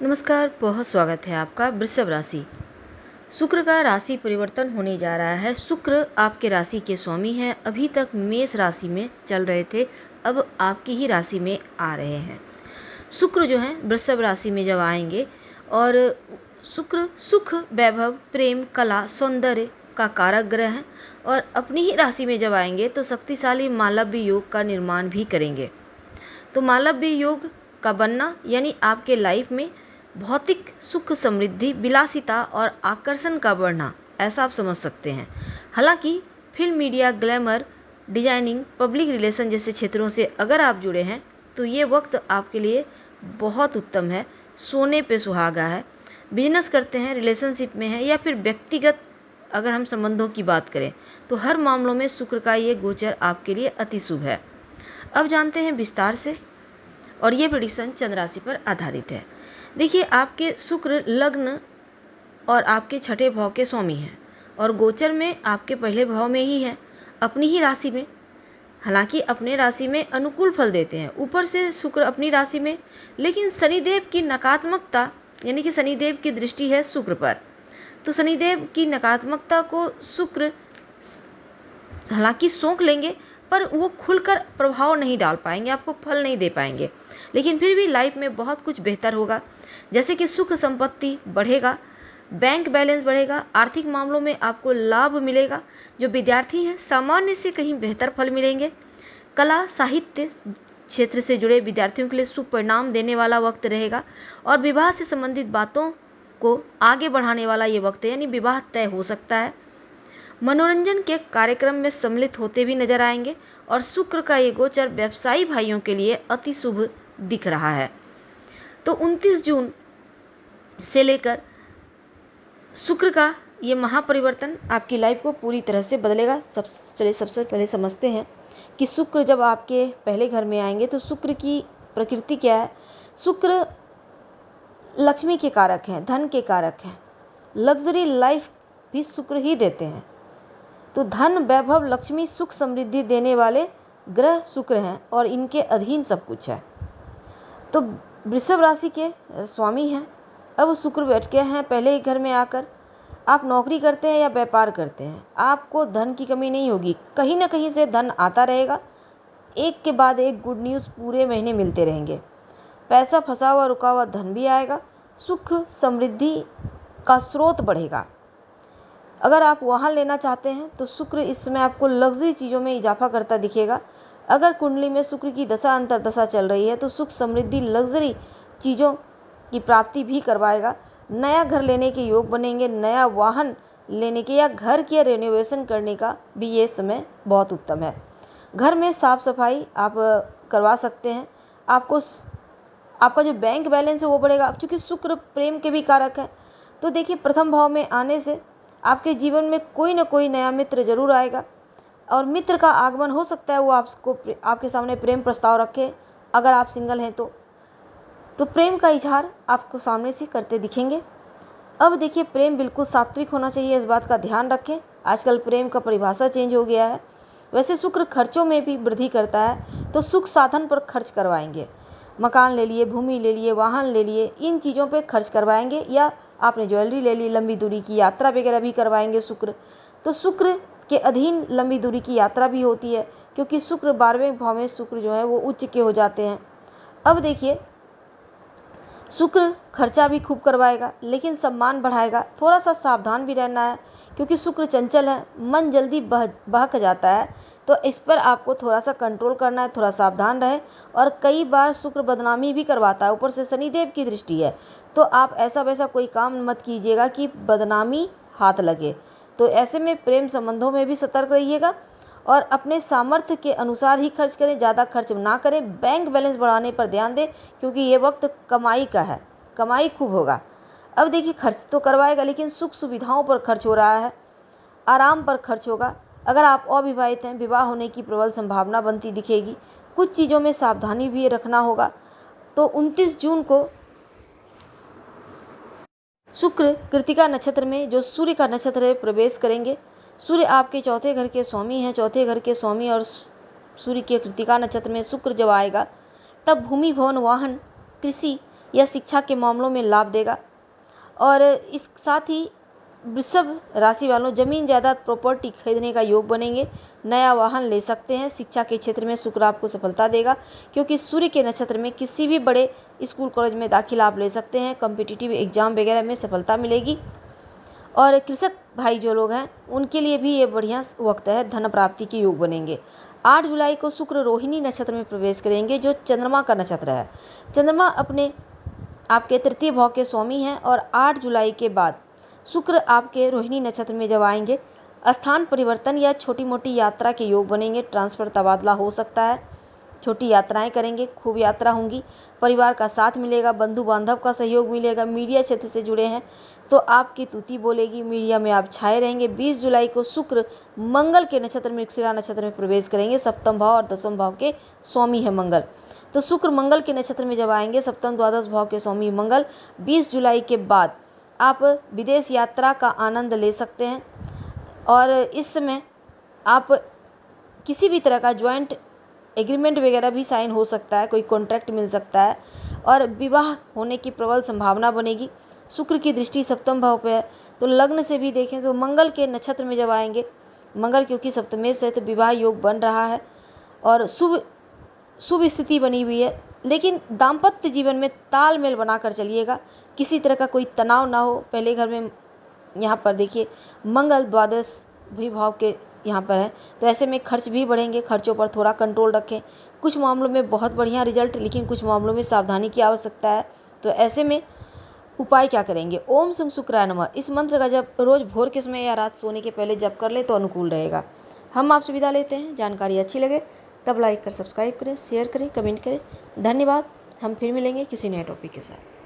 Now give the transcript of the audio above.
नमस्कार, बहुत स्वागत है आपका। वृषभ राशि, शुक्र का राशि परिवर्तन होने जा रहा है। शुक्र आपके राशि के स्वामी हैं। अभी तक मेष राशि में चल रहे थे, अब आपकी ही राशि में आ रहे हैं। शुक्र जो है वृषभ राशि में जब आएंगे और शुक्र सुख, वैभव, प्रेम, कला, सौंदर्य का कारक ग्रह है और अपनी ही राशि में जब आएंगे तो शक्तिशाली मालव्य योग का निर्माण भी करेंगे। तो मालव्य योग का बनना यानी आपके लाइफ में भौतिक सुख, समृद्धि, विलासिता और आकर्षण का बढ़ना, ऐसा आप समझ सकते हैं। हालांकि film, media, glamour, designing, public relation जैसे क्षेत्रों से अगर आप जुड़े हैं तो ये वक्त आपके लिए बहुत उत्तम है, सोने पे सुहागा है। बिजनेस करते हैं, रिलेशनशिप में है या फिर व्यक्तिगत अगर हम संबंधों की बात करें तो हर मामलों में शुक्र का ये गोचर आपके लिए अति शुभ है। अब जानते हैं विस्तार से, और ये प्रेडिक्शन चंद्र राशि पर आधारित है। देखिए, आपके शुक्र लग्न और आपके छठे भाव के स्वामी हैं और गोचर में आपके पहले भाव में ही है, अपनी ही राशि में। हालांकि अपने राशि में अनुकूल फल देते हैं, ऊपर से शुक्र अपनी राशि में, लेकिन शनिदेव की नकारात्मकता यानी कि शनिदेव की दृष्टि है शुक्र पर। तो शनिदेव की नकारात्मकता को शुक्र हालांकि सोख लेंगे, पर वो खुलकर प्रभाव नहीं डाल पाएंगे, आपको फल नहीं दे पाएंगे, लेकिन फिर भी लाइफ में बहुत कुछ बेहतर होगा। जैसे कि सुख संपत्ति बढ़ेगा, बैंक बैलेंस बढ़ेगा, आर्थिक मामलों में आपको लाभ मिलेगा। जो विद्यार्थी हैं सामान्य से कहीं बेहतर फल मिलेंगे। कला, साहित्य क्षेत्र से जुड़े विद्यार्थियों के लिए शुभ परिणाम देने वाला वक्त रहेगा और विवाह से संबंधित बातों को आगे बढ़ाने वाला ये वक्त है, यानी विवाह तय हो सकता है। मनोरंजन के कार्यक्रम में सम्मिलित होते भी नजर आएंगे और शुक्र का ये गोचर व्यवसायी भाइयों के लिए अति शुभ दिख रहा है। तो 29 जून से लेकर शुक्र का ये महापरिवर्तन आपकी लाइफ को पूरी तरह से बदलेगा। सबसे पहले समझते हैं कि शुक्र जब आपके पहले घर में आएंगे तो शुक्र की प्रकृति क्या है। शुक्र लक्ष्मी के कारक हैं, धन के कारक हैं, लग्जरी लाइफ भी शुक्र ही देते हैं। तो धन, वैभव, लक्ष्मी, सुख, समृद्धि देने वाले ग्रह शुक्र हैं और इनके अधीन सब कुछ है। तो वृषभ राशि के स्वामी हैं। अब शुक्र बैठ गए हैं पहले ही घर में आकर। आप नौकरी करते हैं या व्यापार करते हैं, आपको धन की कमी नहीं होगी, कहीं ना कहीं से धन आता रहेगा। एक के बाद एक गुड न्यूज़ पूरे महीने मिलते रहेंगे। पैसा फंसा हुआ रुका हुआ धन भी आएगा, सुख समृद्धि का स्रोत बढ़ेगा। अगर आप वाहन लेना चाहते हैं तो शुक्र इस समय आपको लग्जरी चीज़ों में इजाफा करता दिखेगा। अगर कुंडली में शुक्र की दशा अंतर्दशा चल रही है तो सुख समृद्धि, लग्जरी चीज़ों की प्राप्ति भी करवाएगा। नया घर लेने के योग बनेंगे, नया वाहन लेने के या घर के रेनोवेशन करने का भी ये समय बहुत उत्तम है। घर में साफ सफाई आप करवा सकते हैं। आपका जो बैंक बैलेंस है वो बढ़ेगा, चूँकि शुक्र प्रेम के भी कारक है। तो देखिए, प्रथम भाव में आने से आपके जीवन में कोई ना कोई नया मित्र जरूर आएगा और मित्र का आगमन हो सकता है वो आपके सामने प्रेम प्रस्ताव रखे। अगर आप सिंगल हैं तो प्रेम का इजहार आपको सामने से करते दिखेंगे। अब देखिए, प्रेम बिल्कुल सात्विक होना चाहिए, इस बात का ध्यान रखें। आजकल प्रेम का परिभाषा चेंज हो गया है। वैसे शुक्र खर्चों में भी वृद्धि करता है, तो सुख साधन पर खर्च करवाएंगे। मकान ले लिए, भूमि ले लिए, वाहन ले लिए, इन चीज़ों पे खर्च करवाएंगे, या आपने ज्वेलरी ले ली, लंबी दूरी की यात्रा वगैरह भी करवाएंगे शुक्र। तो शुक्र के अधीन लंबी दूरी की यात्रा भी होती है, क्योंकि शुक्र 12वें भाव में शुक्र जो है वो उच्च के हो जाते हैं। अब देखिए, शुक्र खर्चा भी खूब करवाएगा लेकिन सम्मान बढ़ाएगा। थोड़ा सा सावधान भी रहना है, क्योंकि शुक्र चंचल है, मन जल्दी बहक जाता है, तो इस पर आपको थोड़ा सा कंट्रोल करना है, थोड़ा सावधान रहे। और कई बार शुक्र बदनामी भी करवाता है, ऊपर से शनिदेव की दृष्टि है, तो आप ऐसा वैसा कोई काम मत कीजिएगा कि बदनामी हाथ लगे। तो ऐसे में प्रेम संबंधों में भी सतर्क रहिएगा और अपने सामर्थ्य के अनुसार ही खर्च करें, ज़्यादा खर्च ना करें। बैंक बैलेंस बढ़ाने पर ध्यान दें, क्योंकि ये वक्त कमाई का है, कमाई खूब होगा। अब देखिए, खर्च तो करवाएगा लेकिन सुख सुविधाओं पर खर्च हो रहा है, आराम पर खर्च होगा। अगर आप अविवाहित हैं, विवाह होने की प्रबल संभावना बनती दिखेगी। कुछ चीज़ों में सावधानी भी रखना होगा। तो 29 जून को शुक्र कृतिका नक्षत्र में, जो सूर्य का नक्षत्र है, प्रवेश करेंगे। सूर्य आपके चौथे घर के स्वामी हैं। चौथे घर के स्वामी और सूर्य के कृतिका नक्षत्र में शुक्र जब आएगा तब भूमि, भवन, वाहन, कृषि यह शिक्षा के मामलों में लाभ देगा। और इस साथ ही वृषभ राशि वालों ज़मीन जायदाद प्रॉपर्टी खरीदने का योग बनेंगे, नया वाहन ले सकते हैं। शिक्षा के क्षेत्र में शुक्र आपको सफलता देगा, क्योंकि सूर्य के नक्षत्र में किसी भी बड़े स्कूल कॉलेज में दाखिला आप ले सकते हैं। कॉम्पिटिटिव एग्जाम वगैरह में सफलता मिलेगी। और कृषक भाई जो लोग हैं उनके लिए भी ये बढ़िया वक्त है, धन प्राप्ति के योग बनेंगे। 8 जुलाई को शुक्र रोहिणी नक्षत्र में प्रवेश करेंगे, जो चंद्रमा का नक्षत्र है। चंद्रमा अपने आपके तृतीय भाव के स्वामी हैं और 8 जुलाई के बाद शुक्र आपके रोहिणी नक्षत्र में जब आएंगे, स्थान परिवर्तन या छोटी मोटी यात्रा के योग बनेंगे। ट्रांसफ़र तबादला हो सकता है, छोटी यात्राएं करेंगे, खूब यात्रा होंगी, परिवार का साथ मिलेगा, बंधु बांधव का सहयोग मिलेगा। मीडिया क्षेत्र से जुड़े हैं तो आपकी तूती बोलेगी, मीडिया में आप छाए रहेंगे। 20 जुलाई को शुक्र मंगल के नक्षत्र मृगशिरा नक्षत्र में प्रवेश करेंगे। सप्तम भाव और दसम भाव के स्वामी है मंगल, तो शुक्र मंगल के नक्षत्र में जब आएंगे, सप्तम द्वादश भाव के स्वामी मंगल, 20 जुलाई के बाद आप विदेश यात्रा का आनंद ले सकते हैं। और इस समय आप किसी भी तरह का ज्वाइंट एग्रीमेंट वगैरह भी साइन हो सकता है, कोई कॉन्ट्रैक्ट मिल सकता है और विवाह होने की प्रबल संभावना बनेगी। शुक्र की दृष्टि सप्तम भाव पे है, तो लग्न से भी देखें तो मंगल के नक्षत्र में जब आएंगे, मंगल क्योंकि सप्तमेश है तो विवाह योग बन रहा है और शुभ स्थिति बनी हुई है। लेकिन दाम्पत्य जीवन में तालमेल बनाकर चलिएगा, किसी तरह का कोई तनाव ना हो। पहले घर में यहाँ पर देखिए मंगल द्वादश भी भाव के यहाँ पर है, तो ऐसे में खर्च भी बढ़ेंगे, खर्चों पर थोड़ा कंट्रोल रखें। कुछ मामलों में बहुत बढ़िया रिजल्ट, लेकिन कुछ मामलों में सावधानी की आवश्यकता है। तो ऐसे में उपाय क्या करेंगे? ओम शं शुक्राय नमः, इस मंत्र का जब रोज़ भोर के समय या रात सोने के पहले जप कर ले तो अनुकूल रहेगा। हम आपसे विदा लेते हैं। जानकारी अच्छी लगे तब लाइक कर सब्सक्राइब करें, शेयर करें, कमेंट करें। धन्यवाद। हम फिर मिलेंगे किसी नए टॉपिक के साथ।